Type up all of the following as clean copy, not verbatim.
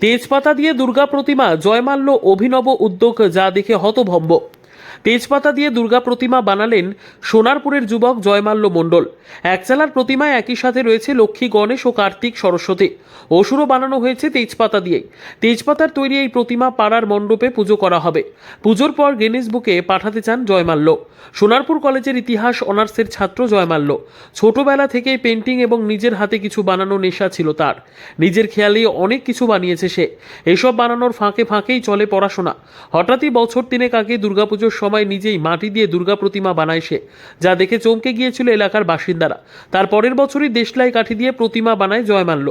তেজপাতা দিয়ে দুর্গা প্রতিমা, জয়মাল্য অভিনব উদ্যোগ যা দেখে হতভম্ব। তেজপাতা দিয়ে দুর্গা প্রতিমা বানালেন সোনারপুরের যুবক জয়মাল্য মণ্ডল। একচালার প্রতিমায় একই সাথে রয়েছে লক্ষ্মী, গণেশ ও কার্তিক, সরস্বতী। অসুরও বানানো হয়েছে তেজপাতা দিয়ে। তেজপাতার তৈরি এই প্রতিমা পাড়ার মণ্ডপে পুজো করা হবে। পুজোর পর গিনেস বুকে পাঠাতে চান জয়মাল্য। সোনারপুর কলেজের ইতিহাস অনার্সের ছাত্র জয়মাল্য। ছোটবেলা থেকেই পেন্টিং এবং নিজের হাতে কিছু বানানো নেশা ছিল তার। নিজের খেয়ালেই অনেক কিছু বানিয়েছে সে। এসব বানানোর ফাঁকে ফাঁকেই চলে পড়াশোনা। হঠাৎই বছর তিনেক আগে দুর্গাপুজোর সময় নিজেই মাটি দিয়ে দুর্গা প্রতিমা বানায় সে, যা দেখে চমকে গিয়েছিল এলাকার বাসিন্দারা। তার পরের বছরই দেশলাই কাঠি দিয়ে প্রতিমা বানায় জয়মাল্য।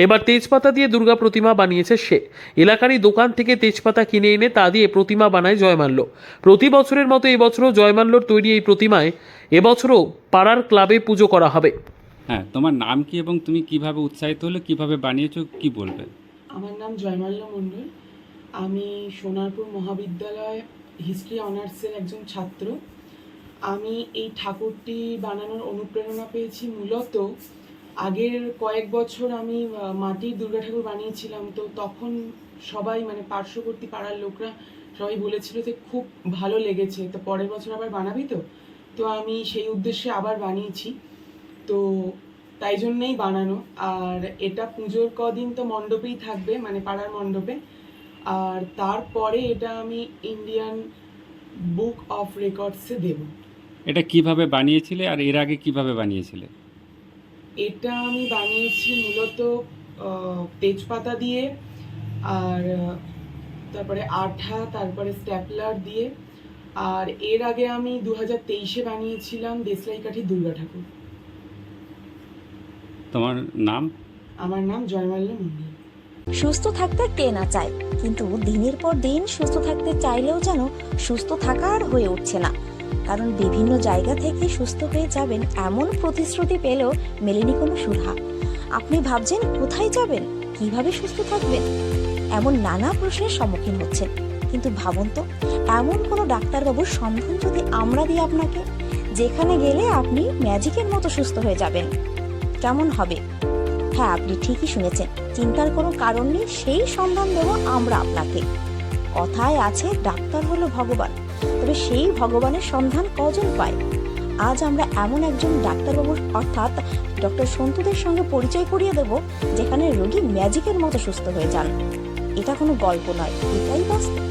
এবার তেজপাতা দিয়ে দুর্গা প্রতিমা বানিয়েছে সে। এলাকারই দোকান থেকে তেজপাতা কিনে এনে তা দিয়ে প্রতিমা বানায় জয়মাল্য। প্রতি বছরের মতো এবছরও জয়মাল্যর তৈরি এই প্রতিমায় এবছরও পাড়ার ক্লাবে পুজো করা হবে। হ্যাঁ, তোমার নাম কি এবং তুমি কিভাবে উৎসাহিত হলে, কিভাবে বানিয়েছো, কি বলবে? আমার নাম জয়মাল্য মণ্ডল। আমি সোনারপুর মহাবিদ্যালয় হিস্ট্রি অনার্সের একজন ছাত্র। আমি এই ঠাকুরটি বানানোর অনুপ্রেরণা পেয়েছি মূলত আগের কয়েক বছর আমি মাটির দুর্গা ঠাকুর বানিয়েছিলাম। তো তখন সবাই মানে পার্শ্ববর্তী পাড়ার লোকরা সবাই বলেছিল যে খুব ভালো লেগেছে, তো পরের বছর আবার বানাবি তো। তো আমি সেই উদ্দেশ্যে আবার বানিয়েছি। তো তাই জন্যেই বানানো। আর এটা পুজোর কদিন তো মণ্ডপেই থাকবে, মানে পাড়ার মণ্ডপে। আর তারপরে এটা আমি ইন্ডিয়ান বুক অফ রেকর্ডসে দেব। এটা কিভাবে বানিয়েছিলে আর এর আগে কিভাবে বানিয়েছিলে? এটা আমি বানিয়েছি মূলত তেজপাতা দিয়ে, আর তারপরে আঠা, তারপরে স্ট্যাপলার দিয়ে। আর এর আগে আমি 2023-এ বানিয়েছিলাম দেশলাই কাঠি দুর্গা ঠাকুর। তোমার নাম? আমার নাম জয়মাল্য মণ্ডল। সুস্থ থাকতে কে না চায়, কিন্তু দিনের পর দিন সুস্থ থাকতে চাইলেও যেন সুস্থ থাকা আর হয়ে উঠছে না। কারণ বিভিন্ন জায়গা থেকে সুস্থ হয়ে যাবেন এমন প্রতিশ্রুতি পেলেও মেলেনি কোনো সুধা। আপনি ভাবছেন কোথায় যাবেন, কিভাবে সুস্থ থাকবেন, এমন নানা প্রশ্নের সম্মুখীন হচ্ছেন। কিন্তু ভাবুন তো, এমন কোনো ডাক্তারবাবুর সন্ধান যদি আমরা দিই আপনাকে, যেখানে গেলে আপনি ম্যাজিকের মতো সুস্থ হয়ে যাবেন, কেমন হবে? হ্যাঁ, আপনি ঠিকই শুনেছেন, চিন্তার কোনো কারণ নেই, সেই সন্ধান দেব আমরা আপনাকে। কথায় আছে ডাক্তার হলো ভগবান, তবে সেই ভগবানের সন্ধান কজন পায়? আজ আমরা এমন একজন ডাক্তারবাবুর অর্থাৎ ডক্টর সন্তুদের সঙ্গে পরিচয় করিয়ে দেব, যেখানে রোগী ম্যাজিকের মতো সুস্থ হয়ে যান। এটা কোনো গল্প নয়, এটাই বাস্তব।